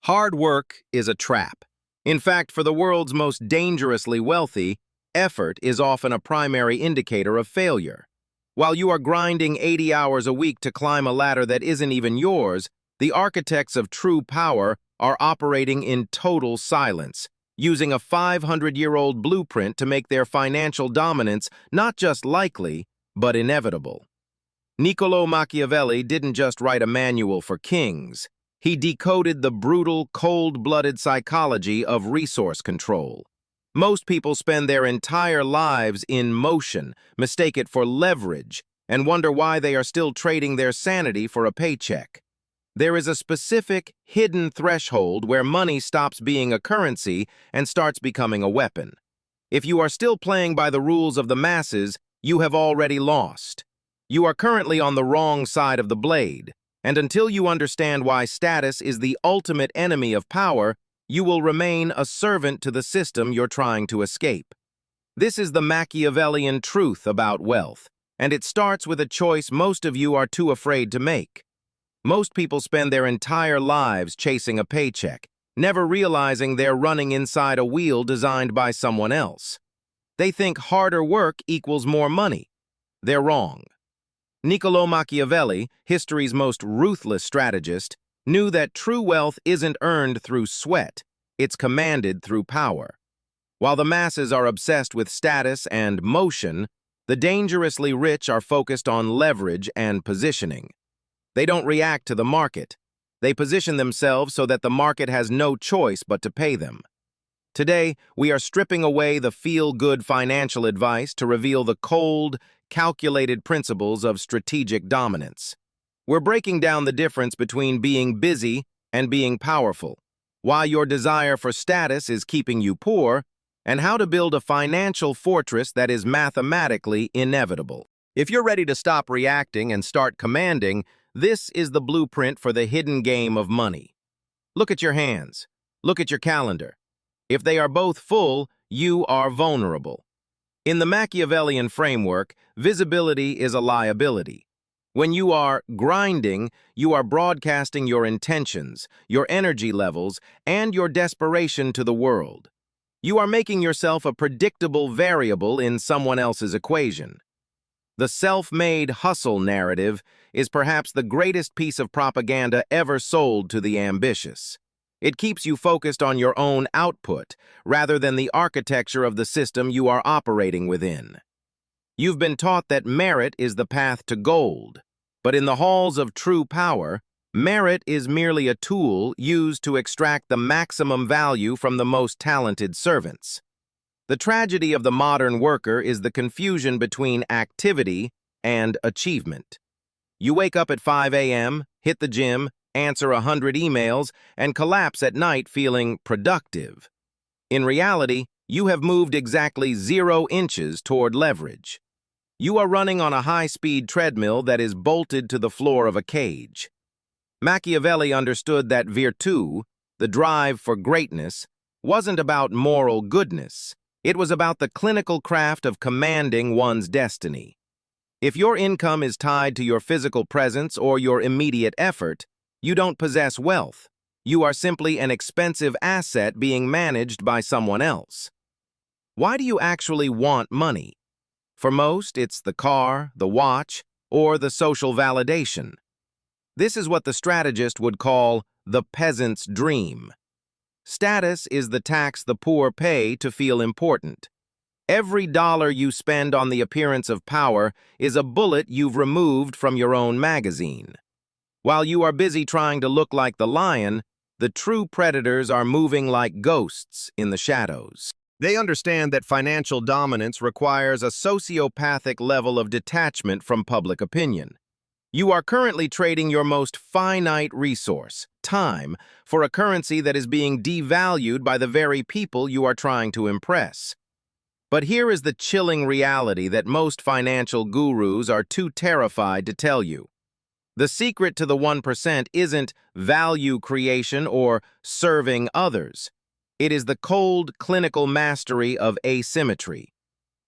Hard work is a trap. In fact, for the world's most dangerously wealthy, effort is often a primary indicator of failure. While you are grinding 80 hours a week to climb a ladder that isn't even yours, the architects of true power are operating in total silence, using a 500-year-old blueprint to make their financial dominance not just likely, but inevitable. Niccolò Machiavelli didn't just write a manual for kings. He decoded the brutal, cold-blooded psychology of resource control. Most people spend their entire lives in motion, mistake it for leverage, and wonder why they are still trading their sanity for a paycheck. There is a specific, hidden threshold where money stops being a currency and starts becoming a weapon. If you are still playing by the rules of the masses, you have already lost. You are currently on the wrong side of the blade, and until you understand why status is the ultimate enemy of power, you will remain a servant to the system you're trying to escape. This is the Machiavellian truth about wealth, and it starts with a choice most of you are too afraid to make. Most people spend their entire lives chasing a paycheck, never realizing they're running inside a wheel designed by someone else. They think harder work equals more money. They're wrong. Niccolò Machiavelli, history's most ruthless strategist, knew that true wealth isn't earned through sweat, it's commanded through power. While the masses are obsessed with status and motion, the dangerously rich are focused on leverage and positioning. They don't react to the market. They position themselves so that the market has no choice but to pay them. Today, we are stripping away the feel-good financial advice to reveal the cold, calculated principles of strategic dominance. We're breaking down the difference between being busy and being powerful, why your desire for status is keeping you poor, and how to build a financial fortress that is mathematically inevitable. If you're ready to stop reacting and start commanding, this is the blueprint for the hidden game of money. Look at your hands. Look at your calendar. If they are both full, you are vulnerable. In the Machiavellian framework, visibility is a liability. When you are grinding, you are broadcasting your intentions, your energy levels, and your desperation to the world. You are making yourself a predictable variable in someone else's equation. The self-made hustle narrative is perhaps the greatest piece of propaganda ever sold to the ambitious. It keeps you focused on your own output, rather than the architecture of the system you are operating within. You've been taught that merit is the path to gold, but in the halls of true power, merit is merely a tool used to extract the maximum value from the most talented servants. The tragedy of the modern worker is the confusion between activity and achievement. You wake up at 5 a.m., hit the gym, answer 100 emails, and collapse at night feeling productive. In reality, you have moved exactly 0 inches toward leverage. You are running on a high-speed treadmill that is bolted to the floor of a cage. Machiavelli understood that virtù, the drive for greatness, wasn't about moral goodness. It was about the clinical craft of commanding one's destiny. If your income is tied to your physical presence or your immediate effort, you don't possess wealth. You are simply an expensive asset being managed by someone else. Why do you actually want money? For most, it's the car, the watch, or the social validation. This is what the strategist would call the peasant's dream. Status is the tax the poor pay to feel important. Every dollar you spend on the appearance of power is a bullet you've removed from your own magazine. While you are busy trying to look like the lion, the true predators are moving like ghosts in the shadows. They understand that financial dominance requires a sociopathic level of detachment from public opinion. You are currently trading your most finite resource, time, for a currency that is being devalued by the very people you are trying to impress. But here is the chilling reality that most financial gurus are too terrified to tell you. The secret to the 1% isn't value creation or serving others. It is the cold, clinical mastery of asymmetry.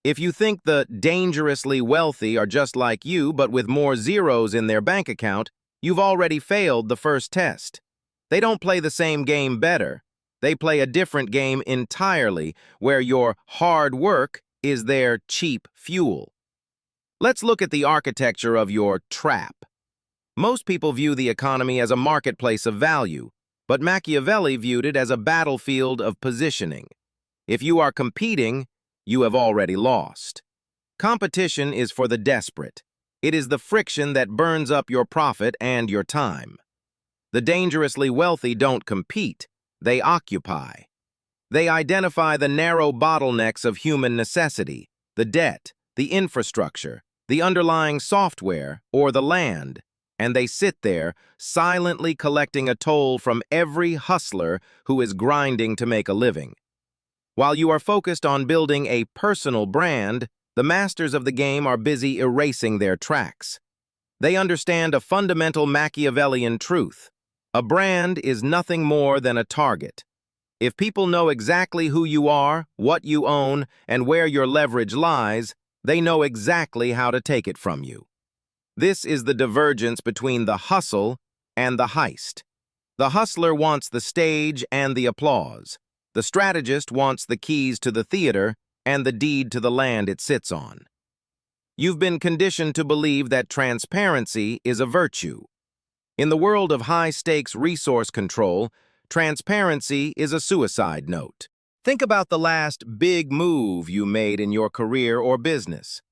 If you think the dangerously wealthy are just like you but with more zeros in their bank account, you've already failed the first test. They don't play the same game better. They play a different game entirely, where your hard work is their cheap fuel. Let's look at the architecture of your trap. Most people view the economy as a marketplace of value, but Machiavelli viewed it as a battlefield of positioning. If you are competing, you have already lost. Competition is for the desperate. It is the friction that burns up your profit and your time. The dangerously wealthy don't compete, they occupy. They identify the narrow bottlenecks of human necessity, the debt, the infrastructure, the underlying software, or the land, and they sit there, silently collecting a toll from every hustler who is grinding to make a living. While you are focused on building a personal brand, the masters of the game are busy erasing their tracks. They understand a fundamental Machiavellian truth. A brand is nothing more than a target. If people know exactly who you are, what you own, and where your leverage lies, they know exactly how to take it from you. This is the divergence between the hustle and the heist. The hustler wants the stage and the applause. The strategist wants the keys to the theater and the deed to the land it sits on. You've been conditioned to believe that transparency is a virtue. In the world of high-stakes resource control, transparency is a suicide note. Think about the last big move you made in your career or business.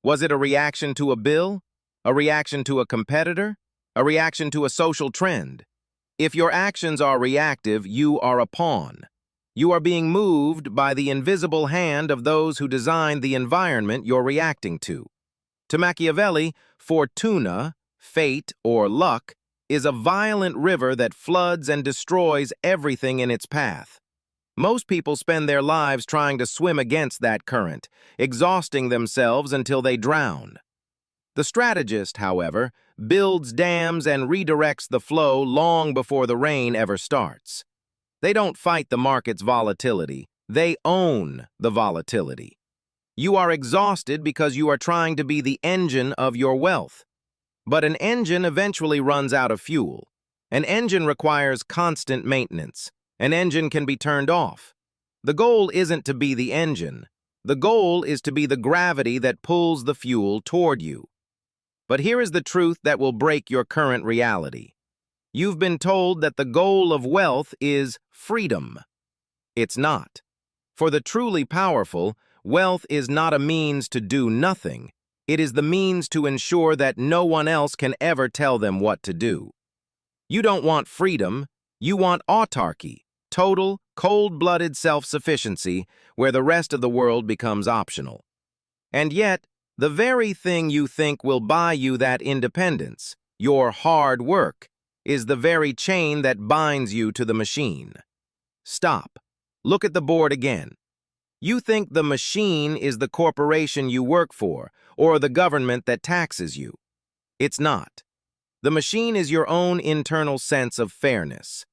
Was it a reaction to a bill? A reaction to a competitor? A reaction to a social trend? If your actions are reactive, you are a pawn. You are being moved by the invisible hand of those who design the environment you're reacting to. To Machiavelli, fortuna, fate, or luck, is a violent river that floods and destroys everything in its path. Most people spend their lives trying to swim against that current, exhausting themselves until they drown. The strategist, however, builds dams and redirects the flow long before the rain ever starts. They don't fight the market's volatility. They own the volatility. You are exhausted because you are trying to be the engine of your wealth. But an engine eventually runs out of fuel. An engine requires constant maintenance. An engine can be turned off. The goal isn't to be the engine. The goal is to be the gravity that pulls the fuel toward you. But here is the truth that will break your current reality. You've been told that the goal of wealth is freedom. It's not. For the truly powerful, wealth is not a means to do nothing. It is the means to ensure that no one else can ever tell them what to do. You don't want freedom, you want autarky, total, cold-blooded self-sufficiency, where the rest of the world becomes optional. And yet, the very thing you think will buy you that independence, your hard work, is the very chain that binds you to the machine. Stop. Look at the board again. You think the machine is the corporation you work for, or the government that taxes you. It's not. The machine is your own internal sense of fairness.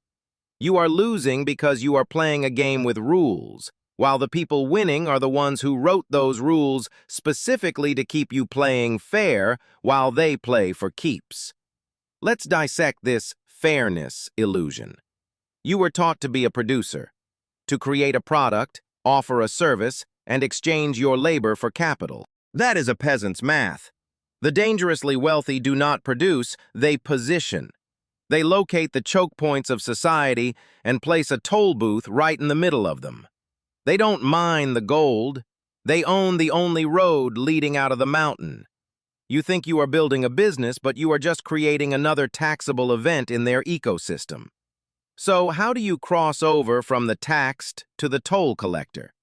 You are losing because you are playing a game with rules, while the people winning are the ones who wrote those rules specifically to keep you playing fair while they play for keeps. Let's dissect this fairness illusion. You were taught to be a producer, to create a product, offer a service, and exchange your labor for capital. That is a peasant's math. The dangerously wealthy do not produce, they position. They locate the choke points of society and place a toll booth right in the middle of them. They don't mine the gold. They own the only road leading out of the mountain. You think you are building a business, but you are just creating another taxable event in their ecosystem. So how do you cross over from the taxed to the toll collector?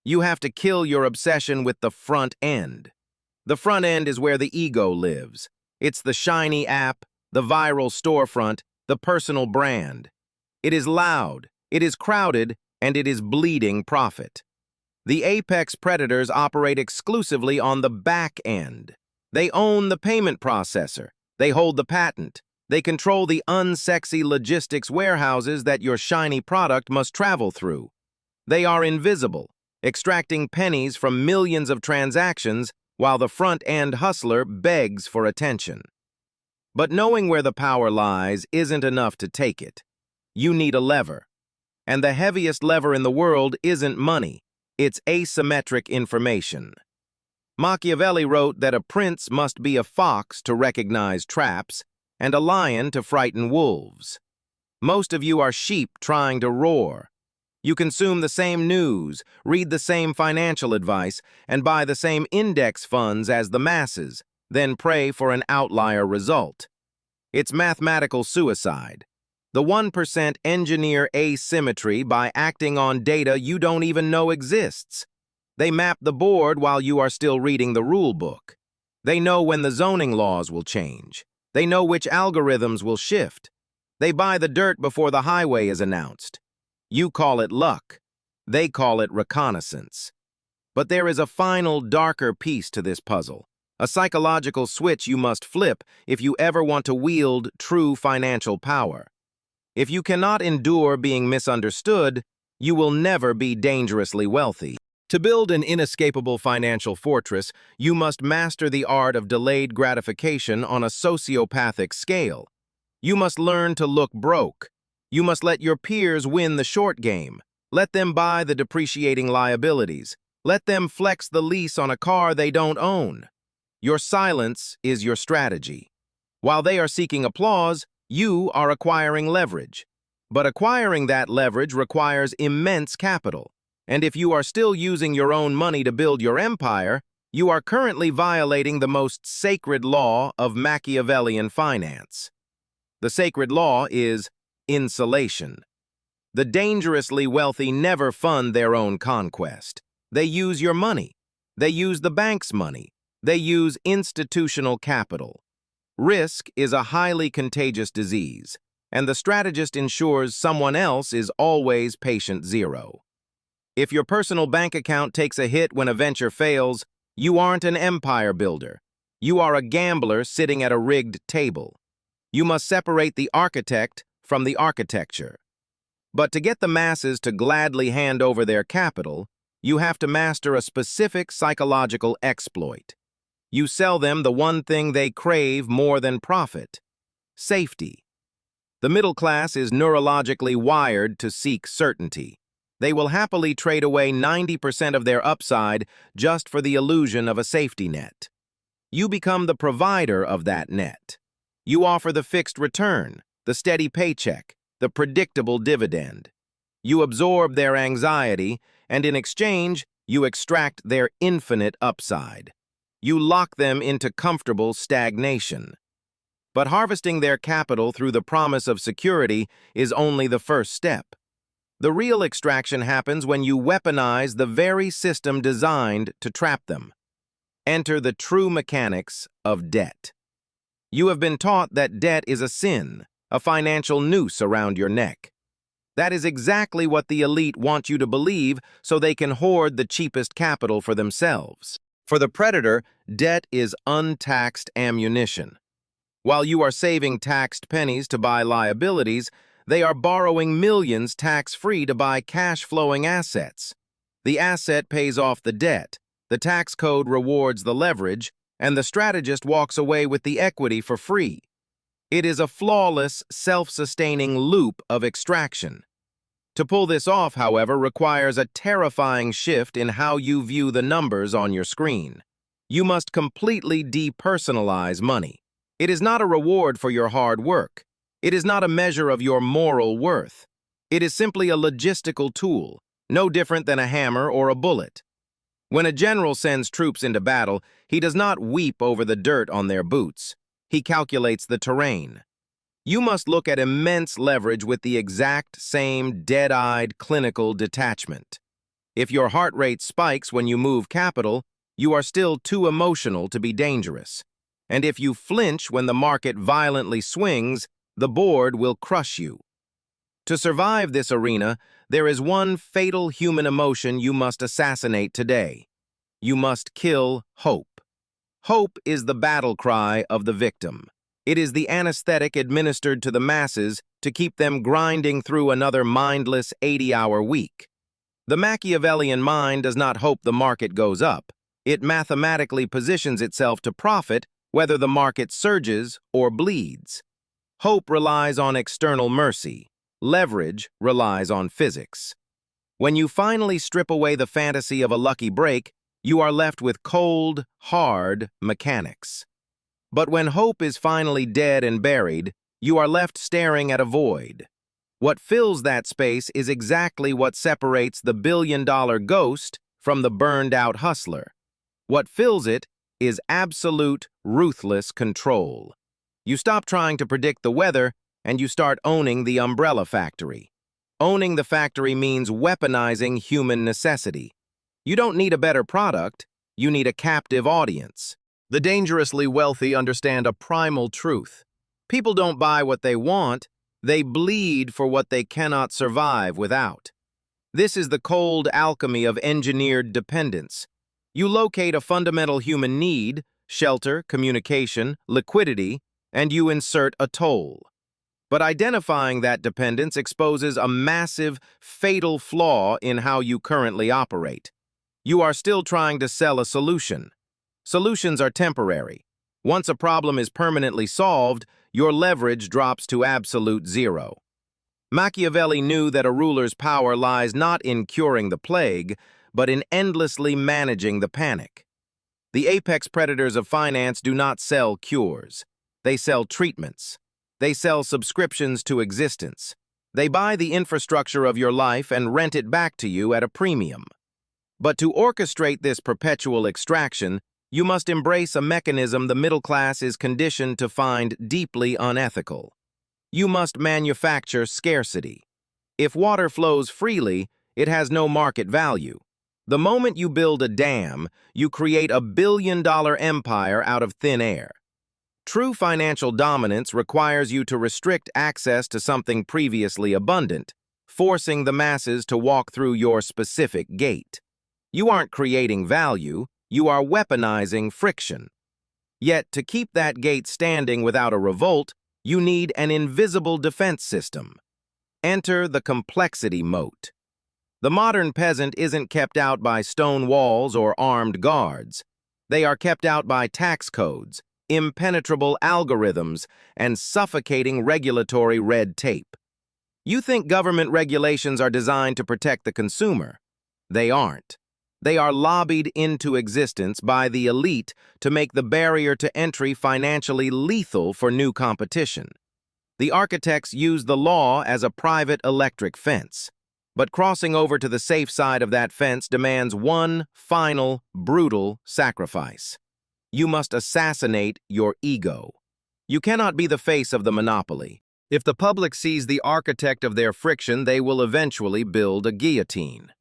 You have to kill your obsession with the front end. The front end is where the ego lives. It's the shiny app, the viral storefront, the personal brand. It is loud, it is crowded, and it is bleeding profit. The apex predators operate exclusively on the back end. They own the payment processor. They hold the patent. They control the unsexy logistics warehouses that your shiny product must travel through. They are invisible, extracting pennies from millions of transactions while the front-end hustler begs for attention. But knowing where the power lies isn't enough to take it. you need a lever. And the heaviest lever in the world isn't money, it's asymmetric information. Machiavelli wrote that a prince must be a fox to recognize traps and a lion to frighten wolves. Most of you are sheep trying to roar. You consume the same news, read the same financial advice, and buy the same index funds as the masses, then pray for an outlier result. It's mathematical suicide. The 1% engineer asymmetry by acting on data you don't even know exists. They map the board while you are still reading the rule book. They know when the zoning laws will change. They know which algorithms will shift. They buy the dirt before the highway is announced. You call it luck. They call it reconnaissance. But there is a final, darker piece to this puzzle, a psychological switch you must flip if you ever want to wield true financial power. If you cannot endure being misunderstood, you will never be dangerously wealthy. To build an inescapable financial fortress, you must master the art of delayed gratification on a sociopathic scale. You must learn to look broke. You must let your peers win the short game. Let them buy the depreciating liabilities. Let them flex the lease on a car they don't own. Your silence is your strategy. While they are seeking applause, you are acquiring leverage. But acquiring that leverage requires immense capital. And if you are still using your own money to build your empire, you are currently violating the most sacred law of Machiavellian finance. The sacred law is insulation. The dangerously wealthy never fund their own conquest. They use your money. They use the bank's money. They use institutional capital. Risk is a highly contagious disease, and the strategist ensures someone else is always patient zero. If your personal bank account takes a hit when a venture fails, you aren't an empire builder. You are a gambler sitting at a rigged table. You must separate the architect from the architecture. But to get the masses to gladly hand over their capital, you have to master a specific psychological exploit. You sell them the one thing they crave more than profit: safety. The middle class is neurologically wired to seek certainty. They will happily trade away 90% of their upside just for the illusion of a safety net. You become the provider of that net. You offer the fixed return, the steady paycheck, the predictable dividend. You absorb their anxiety, and in exchange, you extract their infinite upside. You lock them into comfortable stagnation. But harvesting their capital through the promise of security is only the first step. The real extraction happens when you weaponize the very system designed to trap them. Enter the true mechanics of debt. You have been taught that debt is a sin, a financial noose around your neck. That is exactly what the elite want you to believe so they can hoard the cheapest capital for themselves. For the predator, debt is untaxed ammunition. While you are saving taxed pennies to buy liabilities, they are borrowing millions tax-free to buy cash-flowing assets. The asset pays off the debt, the tax code rewards the leverage, and the strategist walks away with the equity for free. It is a flawless, self-sustaining loop of extraction. To pull this off, however, requires a terrifying shift in how you view the numbers on your screen. You must completely depersonalize money. It is not a reward for your hard work. It is not a measure of your moral worth. It is simply a logistical tool, no different than a hammer or a bullet. When a general sends troops into battle, he does not weep over the dirt on their boots. He calculates the terrain. You must look at immense leverage with the exact same dead-eyed clinical detachment. If your heart rate spikes when you move capital, you are still too emotional to be dangerous. And if you flinch when the market violently swings, the board will crush you. To survive this arena, there is one fatal human emotion you must assassinate today. You must kill hope. Hope is the battle cry of the victim. It is the anesthetic administered to the masses to keep them grinding through another mindless 80-hour week. The Machiavellian mind does not hope the market goes up. It mathematically positions itself to profit whether the market surges or bleeds. Hope relies on external mercy. leverage relies on physics. When you finally strip away the fantasy of a lucky break, you are left with cold, hard mechanics. But when hope is finally dead and buried, you are left staring at a void. What fills that space is exactly what separates the billion-dollar ghost from the burned-out hustler. What fills it is absolute, ruthless control. You stop trying to predict the weather, and you start owning the umbrella factory. Owning the factory means weaponizing human necessity. You don't need a better product, you need a captive audience. The dangerously wealthy understand a primal truth. People don't buy what they want, they bleed for what they cannot survive without. This is the cold alchemy of engineered dependence. You locate a fundamental human need, shelter, communication, liquidity, and you insert a toll. But identifying that dependence exposes a massive, fatal flaw in how you currently operate. You are still trying to sell a solution. Solutions are temporary. Once a problem is permanently solved, your leverage drops to absolute zero. Machiavelli knew that a ruler's power lies not in curing the plague, but in endlessly managing the panic. The apex predators of finance do not sell cures. They sell treatments. They sell subscriptions to existence. They buy the infrastructure of your life and rent it back to you at a premium. But to orchestrate this perpetual extraction, you must embrace a mechanism the middle class is conditioned to find deeply unethical. You must manufacture scarcity. If water flows freely, it has no market value. The moment you build a dam, you create a billion-dollar empire out of thin air. True financial dominance requires you to restrict access to something previously abundant, forcing the masses to walk through your specific gate. You aren't creating value, you are weaponizing friction. Yet, to keep that gate standing without a revolt, you need an invisible defense system. Enter the complexity moat. The modern peasant isn't kept out by stone walls or armed guards. They are kept out by tax codes, impenetrable algorithms, and suffocating regulatory red tape. You think government regulations are designed to protect the consumer. They aren't. They are lobbied into existence by the elite to make the barrier to entry financially lethal for new competition. The architects use the law as a private electric fence. But crossing over to the safe side of that fence demands one final, brutal sacrifice. You must assassinate your ego. You cannot be the face of the monopoly. If the public sees the architect of their friction, they will eventually build a guillotine.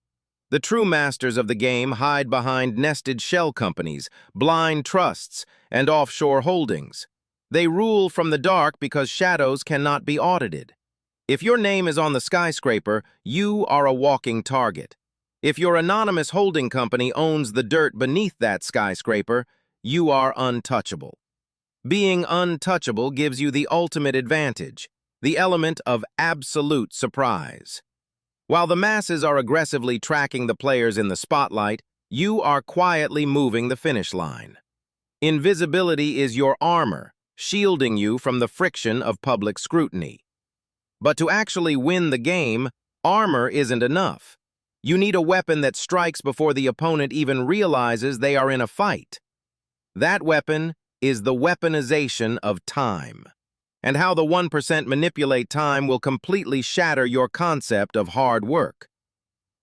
The true masters of the game hide behind nested shell companies, blind trusts, and offshore holdings. They rule from the dark because shadows cannot be audited. If your name is on the skyscraper, you are a walking target. If your anonymous holding company owns the dirt beneath that skyscraper, you are untouchable. Being untouchable gives you the ultimate advantage, the element of absolute surprise. While the masses are aggressively tracking the players in the spotlight, you are quietly moving the finish line. Invisibility is your armor, shielding you from the friction of public scrutiny. But to actually win the game, armor isn't enough. You need a weapon that strikes before the opponent even realizes they are in a fight. That weapon is the weaponization of time. And how the 1% manipulate time will completely shatter your concept of hard work.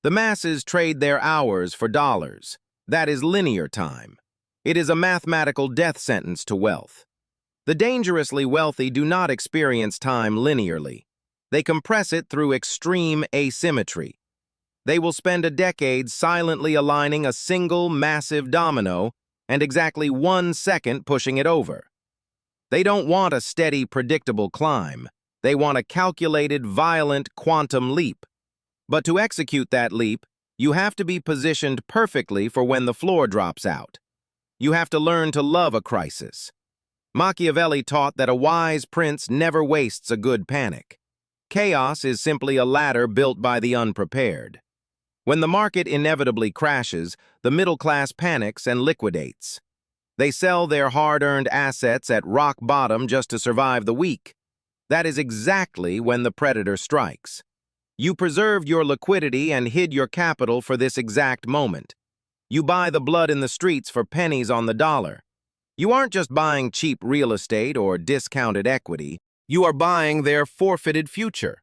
The masses trade their hours for dollars. That is linear time. It is a mathematical death sentence to wealth. The dangerously wealthy do not experience time linearly. They compress it through extreme asymmetry. They will spend a decade silently aligning a single massive domino and exactly 1 second pushing it over. They don't want a steady, predictable climb. They want a calculated, violent quantum leap. But to execute that leap, you have to be positioned perfectly for when the floor drops out. You have to learn to love a crisis. Machiavelli taught that a wise prince never wastes a good panic. Chaos is simply a ladder built by the unprepared. When the market inevitably crashes, the middle class panics and liquidates. They sell their hard-earned assets at rock bottom just to survive the week. That is exactly when the predator strikes. You preserved your liquidity and hid your capital for this exact moment. You buy the blood in the streets for pennies on the dollar. You aren't just buying cheap real estate or discounted equity, you are buying their forfeited future.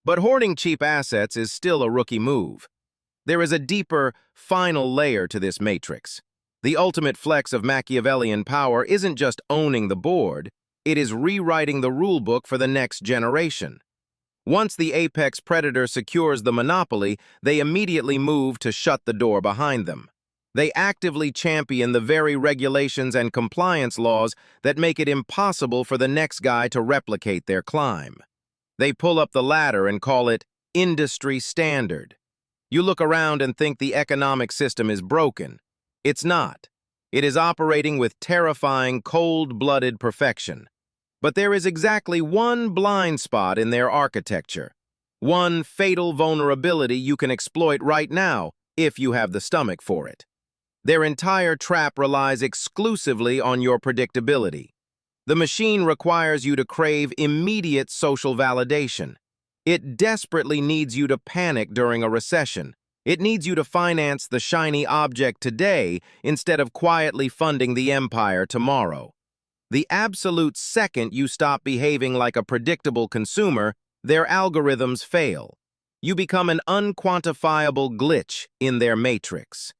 But hoarding cheap assets is still a rookie move. There is a deeper, final layer to this matrix. The ultimate flex of Machiavellian power isn't just owning the board, it is rewriting the rulebook for the next generation. Once the apex predator secures the monopoly, they immediately move to shut the door behind them. They actively champion the very regulations and compliance laws that make it impossible for the next guy to replicate their climb. They pull up the ladder and call it industry standard. You look around and think the economic system is broken. It's not. It is operating with terrifying, cold-blooded perfection. But there is exactly one blind spot in their architecture, one fatal vulnerability you can exploit right now if you have the stomach for it. Their entire trap relies exclusively on your predictability. The machine requires you to crave immediate social validation. It desperately needs you to panic during a recession. It needs you to finance the shiny object today instead of quietly funding the empire tomorrow. The absolute second you stop behaving like a predictable consumer, their algorithms fail. You become an unquantifiable glitch in their matrix.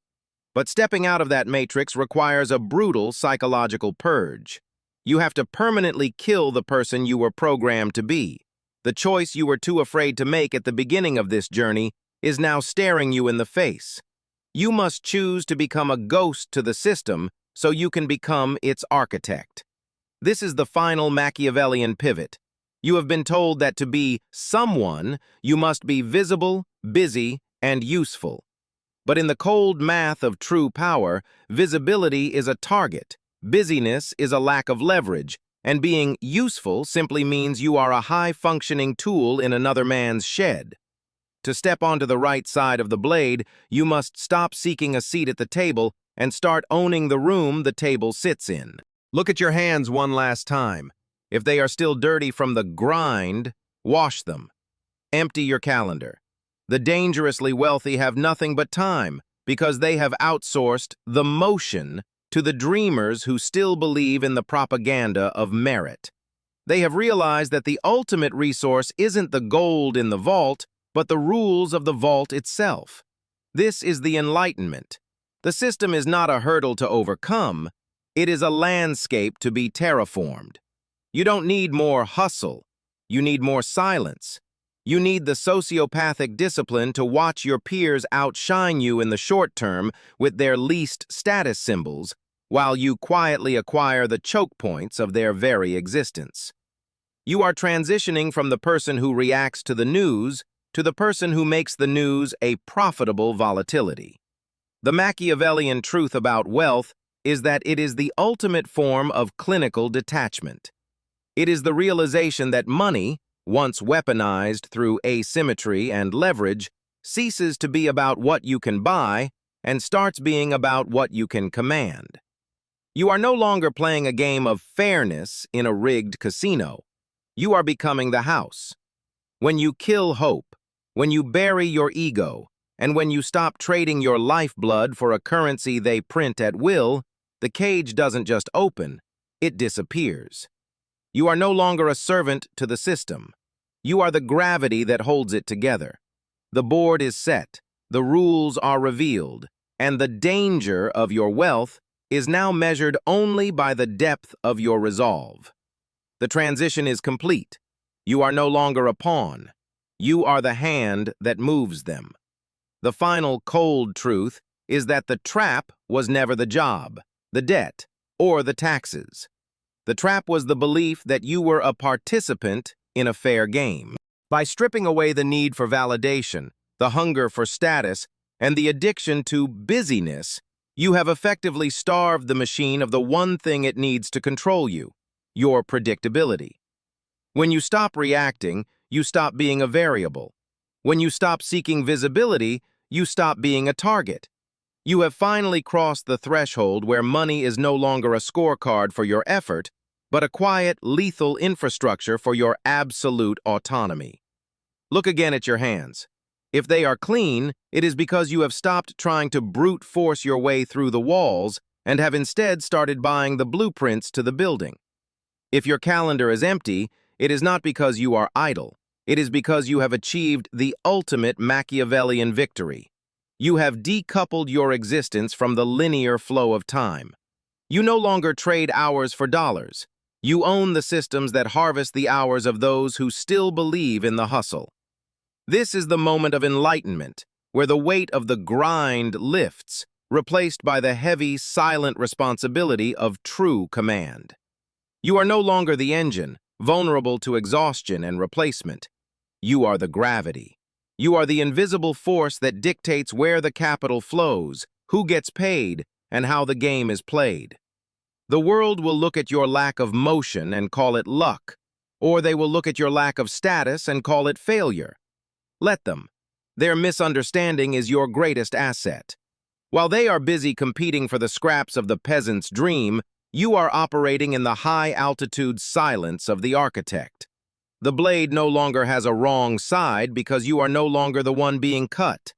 But stepping out of that matrix requires a brutal psychological purge. You have to permanently kill the person you were programmed to be. The choice you were too afraid to make at the beginning of this journey is now staring you in the face. You must choose to become a ghost to the system so you can become its architect. This is the final Machiavellian pivot. You have been told that to be someone, you must be visible, busy, and useful. But in the cold math of true power, visibility is a target, busyness is a lack of leverage, and being useful simply means you are a high-functioning tool in another man's shed. To step onto the right side of the blade, you must stop seeking a seat at the table and start owning the room the table sits in. Look at your hands one last time. If they are still dirty from the grind, wash them. Empty your calendar. The dangerously wealthy have nothing but time because they have outsourced the motion to the dreamers who still believe in the propaganda of merit. They have realized that the ultimate resource isn't the gold in the vault, but the rules of the vault itself. This is the Enlightenment. The system is not a hurdle to overcome, it is a landscape to be terraformed. You don't need more hustle, you need more silence. You need the sociopathic discipline to watch your peers outshine you in the short term with their least status symbols, while you quietly acquire the choke points of their very existence. You are transitioning from the person who reacts to the news to the person who makes the news a profitable volatility. The Machiavellian truth about wealth is that it is the ultimate form of clinical detachment. It is the realization that money, once weaponized through asymmetry and leverage, ceases to be about what you can buy and starts being about what you can command. You are no longer playing a game of fairness in a rigged casino. You are becoming the house. When you kill hope, when you bury your ego, and when you stop trading your lifeblood for a currency they print at will, the cage doesn't just open, it disappears. You are no longer a servant to the system. You are the gravity that holds it together. The board is set, the rules are revealed, and the danger of your wealth is now measured only by the depth of your resolve. The transition is complete. You are no longer a pawn. You are the hand that moves them. The final cold truth is that the trap was never the job, the debt, or the taxes. The trap was the belief that you were a participant in a fair game. By stripping away the need for validation, the hunger for status, and the addiction to busyness, you have effectively starved the machine of the one thing it needs to control you, your predictability. When you stop reacting, you stop being a variable. When you stop seeking visibility, you stop being a target. You have finally crossed the threshold where money is no longer a scorecard for your effort, but a quiet, lethal infrastructure for your absolute autonomy. Look again at your hands. If they are clean, it is because you have stopped trying to brute force your way through the walls and have instead started buying the blueprints to the building. If your calendar is empty, it is not because you are idle. It is because you have achieved the ultimate Machiavellian victory. You have decoupled your existence from the linear flow of time. You no longer trade hours for dollars. You own the systems that harvest the hours of those who still believe in the hustle. This is the moment of enlightenment, where the weight of the grind lifts, replaced by the heavy, silent responsibility of true command. You are no longer the engine, vulnerable to exhaustion and replacement. You are the gravity. You are the invisible force that dictates where the capital flows, who gets paid, and how the game is played. The world will look at your lack of motion and call it luck, or they will look at your lack of status and call it failure. Let them. Their misunderstanding is your greatest asset. While they are busy competing for the scraps of the peasant's dream, you are operating in the high-altitude silence of the architect. The blade no longer has a wrong side because you are no longer the one being cut.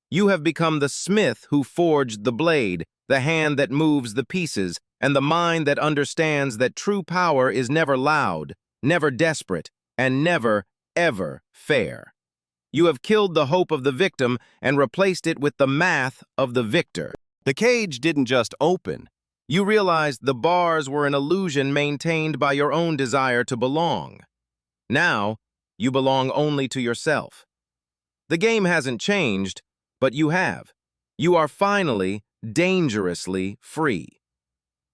You have become the smith who forged the blade, the hand that moves the pieces, and the mind that understands that true power is never loud, never desperate, and never, ever fair. You have killed the hope of the victim and replaced it with the math of the victor. The cage didn't just open. You realized the bars were an illusion maintained by your own desire to belong. Now, you belong only to yourself. The game hasn't changed, but you have. You are finally, dangerously free.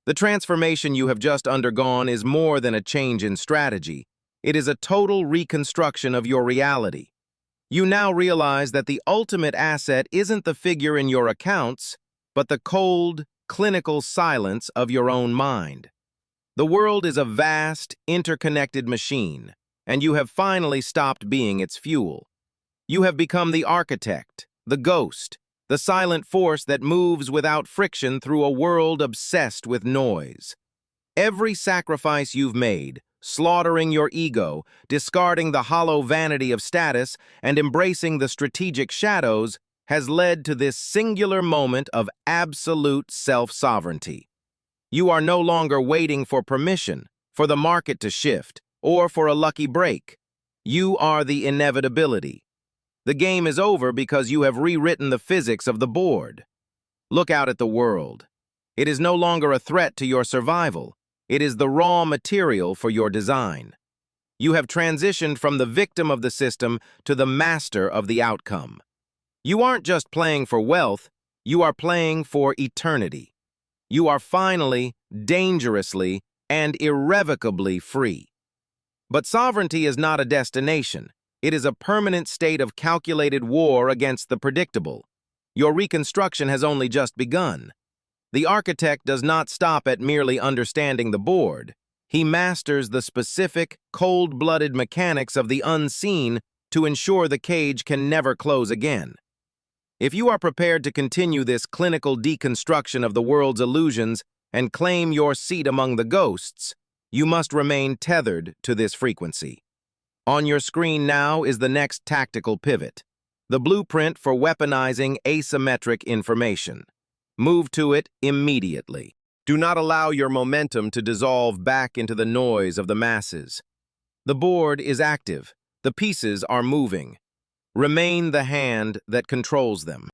The transformation you have just undergone is more than a change in strategy. It is a total reconstruction of your reality. You now realize that the ultimate asset isn't the figure in your accounts, but the cold, clinical silence of your own mind. The world is a vast, interconnected machine, and you have finally stopped being its fuel. You have become the architect, the ghost, the silent force that moves without friction through a world obsessed with noise. Every sacrifice you've made, slaughtering your ego, discarding the hollow vanity of status, and embracing the strategic shadows, has led to this singular moment of absolute self-sovereignty. You are no longer waiting for permission, for the market to shift, or for a lucky break. You are the inevitability. The game is over because you have rewritten the physics of the board. Look out at the world. It is no longer a threat to your survival. It is the raw material for your design. You have transitioned from the victim of the system to the master of the outcome. You aren't just playing for wealth, you are playing for eternity. You are finally, dangerously, and irrevocably free. But sovereignty is not a destination. It is a permanent state of calculated war against the predictable. Your reconstruction has only just begun. The architect does not stop at merely understanding the board. He masters the specific, cold-blooded mechanics of the unseen to ensure the cage can never close again. If you are prepared to continue this clinical deconstruction of the world's illusions and claim your seat among the ghosts, you must remain tethered to this frequency. On your screen now is the next tactical pivot, the blueprint for weaponizing asymmetric information. Move to it immediately. Do not allow your momentum to dissolve back into the noise of the masses. The board is active. The pieces are moving. Remain the hand that controls them.